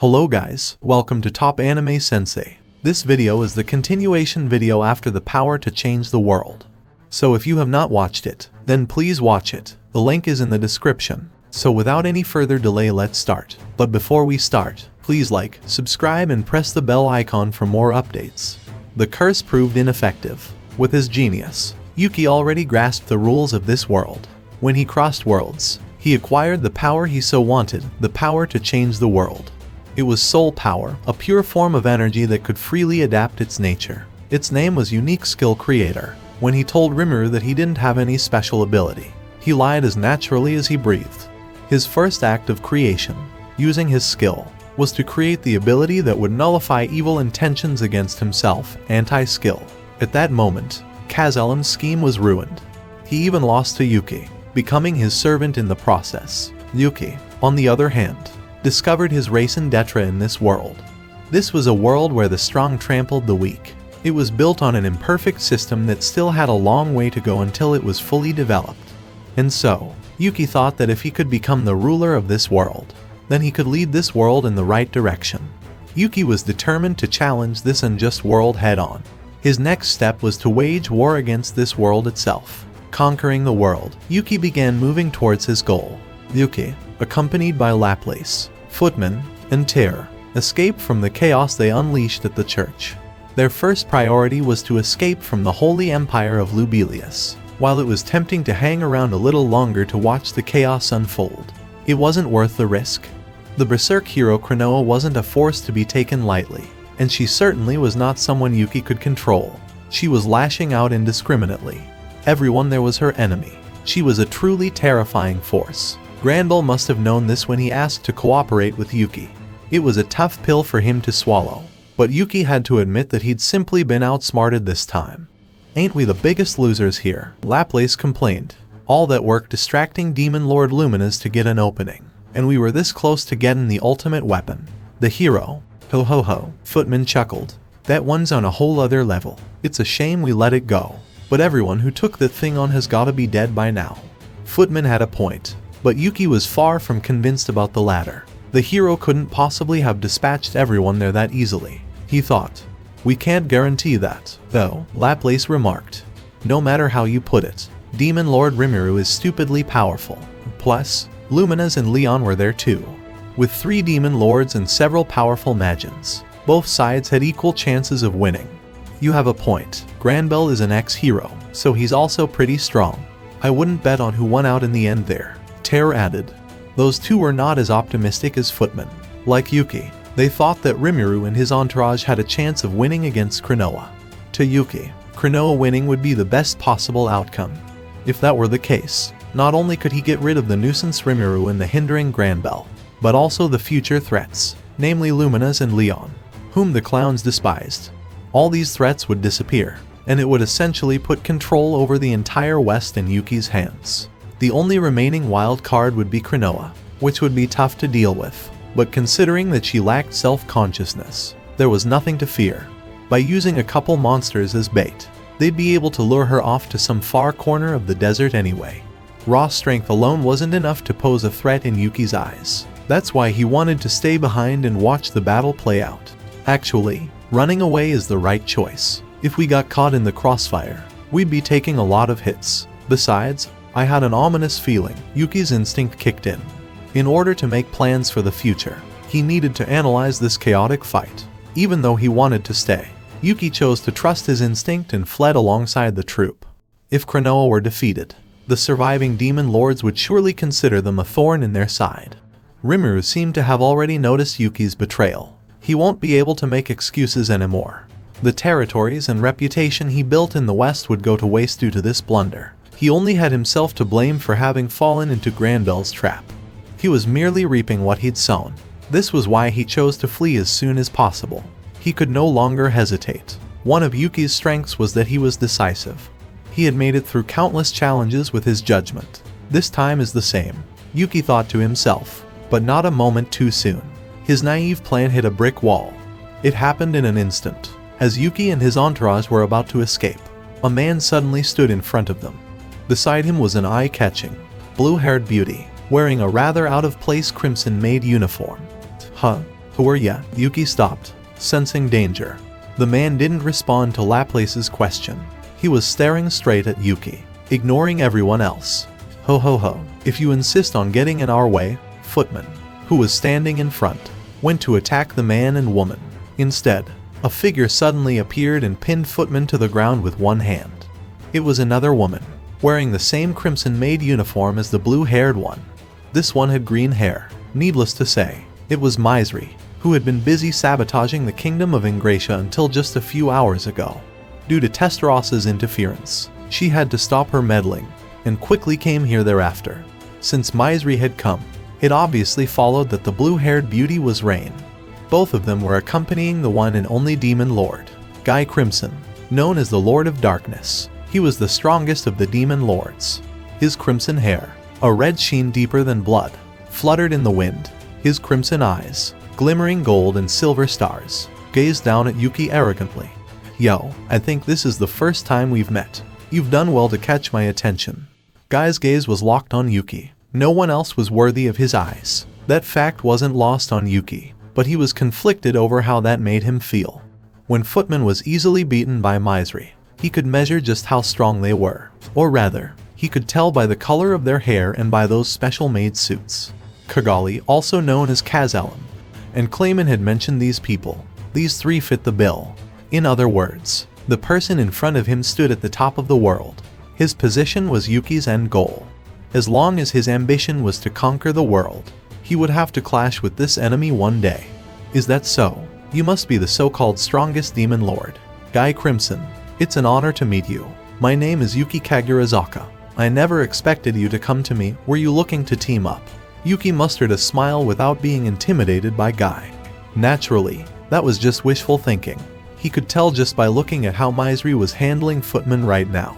Hello guys, welcome to Top Anime Sensei. This video is the continuation video after the power to change the world. So if you have not watched it, then please watch it. The link is in the description. So without any further delay, let's start. But before we start, please like, subscribe and press the bell icon for more updates. The curse proved ineffective. With his genius, Yuki already grasped the rules of this world. When he crossed worlds, he acquired the power he so wanted, the power to change the world. It was soul power, a pure form of energy that could freely adapt its nature. Its name was Unique Skill Creator. When he told Rimuru that he didn't have any special ability, he lied as naturally as he breathed. His first act of creation, using his skill, was to create the ability that would nullify evil intentions against himself, anti-skill. At that moment, Kazelin's scheme was ruined. He even lost to Yuki, becoming his servant in the process. Yuki, on the other hand, discovered his race in DATTA in this world. This was a world where the strong trampled the weak. It was built on an imperfect system that still had a long way to go until it was fully developed. And so, Yuki thought that if he could become the ruler of this world, then he could lead this world in the right direction. Yuki was determined to challenge this unjust world head-on. His next step was to wage war against this world itself. Conquering the world, Yuki began moving towards his goal. Yuki, accompanied by Laplace, Footman, and Terror, escaped from the chaos they unleashed at the church. Their first priority was to escape from the Holy Empire of Lubelius. While it was tempting to hang around a little longer to watch the chaos unfold, it wasn't worth the risk. The berserk hero Krinoa wasn't a force to be taken lightly, and she certainly was not someone Yuki could control. She was lashing out indiscriminately. Everyone there was her enemy. She was a truly terrifying force. Granbell must have known this when he asked to cooperate with Yuki. It was a tough pill for him to swallow, but Yuki had to admit that he'd simply been outsmarted this time. "Ain't we the biggest losers here?" Laplace complained. "All that work distracting DemonLord Luminous to get an opening, and we were this close to getting the ultimate weapon. The hero." Ho ho ho, Footman chuckled. "That one's on a whole other level. It's a shame we let it go. But everyone who took that thing on has gotta be dead by now." Footman had a point, but Yuki was far from convinced about the latter. The hero couldn't possibly have dispatched everyone there that easily, he thought. "We can't guarantee that, though," Laplace remarked. "No matter how you put it, DemonLord Rimuru is stupidly powerful. Plus, Luminous and Leon were there too. With 3 Demon Lords and several powerful Magians, both sides had equal chances of winning." "You have a point. Granbell is an ex-hero, so he's also pretty strong. I wouldn't bet on who won out in the end there," Terror added. Those two were not as optimistic as Footman. Like Yuki, they thought that Rimuru and his entourage had a chance of winning against Krinoa. To Yuki, Krinoa winning would be the best possible outcome. If that were the case, not only could he get rid of the nuisance Rimuru and the hindering Granbell, but also the future threats, namely Luminous and Leon, whom the clowns despised. All these threats would disappear, and it would essentially put control over the entire West in Yuki's hands. The only remaining wild card would be Krinoa, which would be tough to deal with, but considering that she lacked self-consciousness, there was nothing to fear. By using a couple monsters as bait, they'd be able to lure her off to some far corner of the desert anyway. Raw strength alone wasn't enough to pose a threat in Yuki's eyes. That's why he wanted to stay behind and watch the battle play out. Actually, running away is the right choice. If we got caught in the crossfire, we'd be taking a lot of hits. Besides, I had an ominous feeling. Yuki's instinct kicked in. In order to make plans for the future, he needed to analyze this chaotic fight. Even though he wanted to stay, Yuki chose to trust his instinct and fled alongside the troop. If Krinoa were defeated, the surviving Demon Lords would surely consider them a thorn in their side. Rimuru seemed to have already noticed Yuki's betrayal. He won't be able to make excuses anymore. The territories and reputation he built in the West would go to waste due to this blunder. He only had himself to blame for having fallen into Granbell's trap. He was merely reaping what he'd sown. This was why he chose to flee as soon as possible. He could no longer hesitate. One of Yuki's strengths was that he was decisive. He had made it through countless challenges with his judgment. This time is the same, Yuki thought to himself, but not a moment too soon. His naive plan hit a brick wall. It happened in an instant. As Yuki and his entourage were about to escape, a man suddenly stood in front of them. Beside him was an eye-catching, blue-haired beauty, wearing a rather out-of-place crimson-maid uniform. "Huh?" Who are ya? Yuki stopped, sensing danger. The man didn't respond to Laplace's question. He was staring straight at Yuki, ignoring everyone else. Ho ho ho, if you insist on getting in our way, Footman, who was standing in front, went to attack the man and woman. Instead, a figure suddenly appeared and pinned Footman to the ground with one hand. It was another woman, wearing the same crimson-made uniform as the blue-haired one. This one had green hair. Needless to say, it was Misery, who had been busy sabotaging the kingdom of Ingratia until just a few hours ago. Due to Testaross's interference, she had to stop her meddling, and quickly came here thereafter. Since Misery had come, it obviously followed that the blue-haired beauty was Rain. Both of them were accompanying the one and only DemonLord, Guy Crimson, known as the Lord of Darkness. He was the strongest of the DemonLords. His crimson hair, a red sheen deeper than blood, fluttered in the wind. His crimson eyes, glimmering gold and silver stars, gazed down at Yuki arrogantly. Yo, I think this is the first time we've met. You've done well to catch my attention. Guy's gaze was locked on Yuki. No one else was worthy of his eyes. That fact wasn't lost on Yuki, but he was conflicted over how that made him feel. When Footman was easily beaten by Misery, he could measure just how strong they were. Or rather, he could tell by the color of their hair and by those special-made suits. Kigali, also known as Kazalam, and Clayman had mentioned these people. These three fit the bill. In other words, the person in front of him stood at the top of the world. His position was Yuki's end goal. As long as his ambition was to conquer the world, he would have to clash with this enemy one day. Is that so? You must be the so-called strongest DemonLord, Guy Crimson. It's an honor to meet you. My name is Yuki Kagurazaka. I never expected you to come to me. Were you looking to team up? Yuki mustered a smile without being intimidated by Guy. Naturally, that was just wishful thinking. He could tell just by looking at how Misery was handling Footman right now.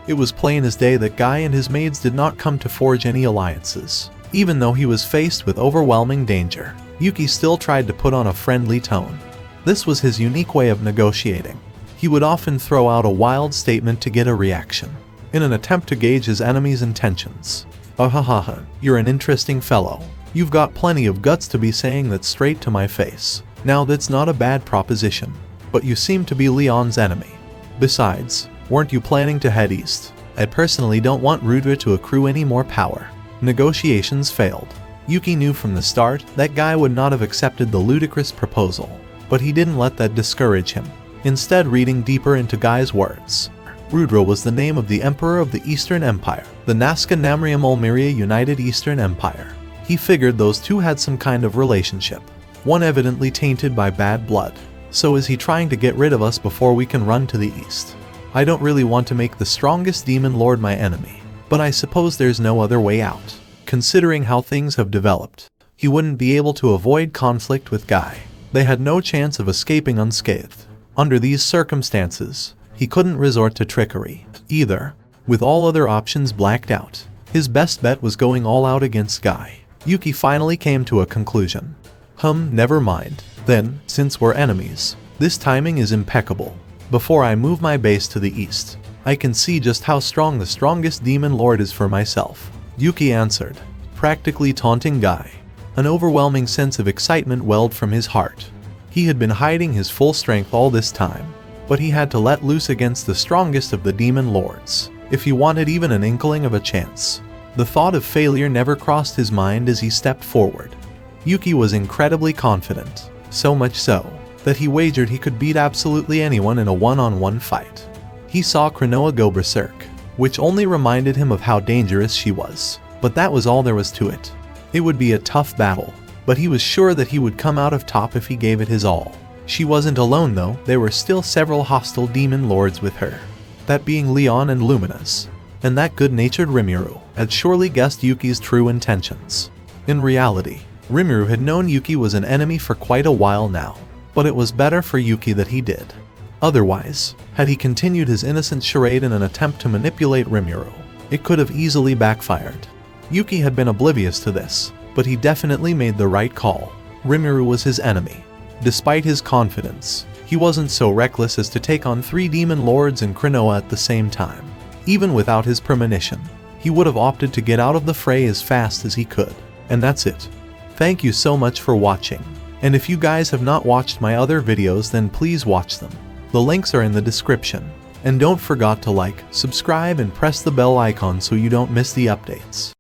It was plain as day that Guy and his maids did not come to forge any alliances. Even though he was faced with overwhelming danger, Yuki still tried to put on a friendly tone. This was his unique way of negotiating. He would often throw out a wild statement to get a reaction, in an attempt to gauge his enemy's intentions. Ahahaha, you're an interesting fellow. You've got plenty of guts to be saying that straight to my face. Now that's not a bad proposition, but you seem to be Leon's enemy. Besides, weren't you planning to head east? I personally don't want Rudra to accrue any more power. Negotiations failed. Yuki knew from the start that Guy would not have accepted the ludicrous proposal, but he didn't let that discourage him. Instead, reading deeper into Guy's words, Rudra was the name of the Emperor of the Eastern Empire, the Nazca Namriam Ulmiria United Eastern Empire. He figured those two had some kind of relationship, one evidently tainted by bad blood. So is he trying to get rid of us before we can run to the east? I don't really want to make the strongest DemonLord my enemy, but I suppose there's no other way out. Considering how things have developed, he wouldn't be able to avoid conflict with Guy. They had no chance of escaping unscathed. Under these circumstances, he couldn't resort to trickery either. With all other options blacked out, his best bet was going all out against Guy. Yuki finally came to a conclusion. Never mind. Then, since we're enemies, this timing is impeccable. Before I move my base to the east, I can see just how strong the strongest DemonLord is for myself. Yuki answered, practically taunting Guy. An overwhelming sense of excitement welled from his heart. He had been hiding his full strength all this time, but he had to let loose against the strongest of the DemonLords, if he wanted even an inkling of a chance. The thought of failure never crossed his mind as he stepped forward. Yuki was incredibly confident, so much so that he wagered he could beat absolutely anyone in a one-on-one fight. He saw Krinoa go berserk, which only reminded him of how dangerous she was, but that was all there was to it. It would be a tough battle, but he was sure that he would come out of top if he gave it his all. She wasn't alone though, there were still several hostile DemonLords with her, that being Leon and Luminous, and that good-natured Rimuru had surely guessed Yuki's true intentions. In reality, Rimuru had known Yuki was an enemy for quite a while now, but it was better for Yuki that he did. Otherwise, had he continued his innocent charade in an attempt to manipulate Rimuru, it could have easily backfired. Yuki had been oblivious to this, but he definitely made the right call. Rimuru was his enemy. Despite his confidence, he wasn't so reckless as to take on 3 DemonLords and Krinoa at the same time. Even without his premonition, he would have opted to get out of the fray as fast as he could. And that's it. Thank you so much for watching, And if you guys have not watched my other videos, then please watch them. The links are in the description. And don't forget to like, subscribe and press the bell icon so you don't miss the updates.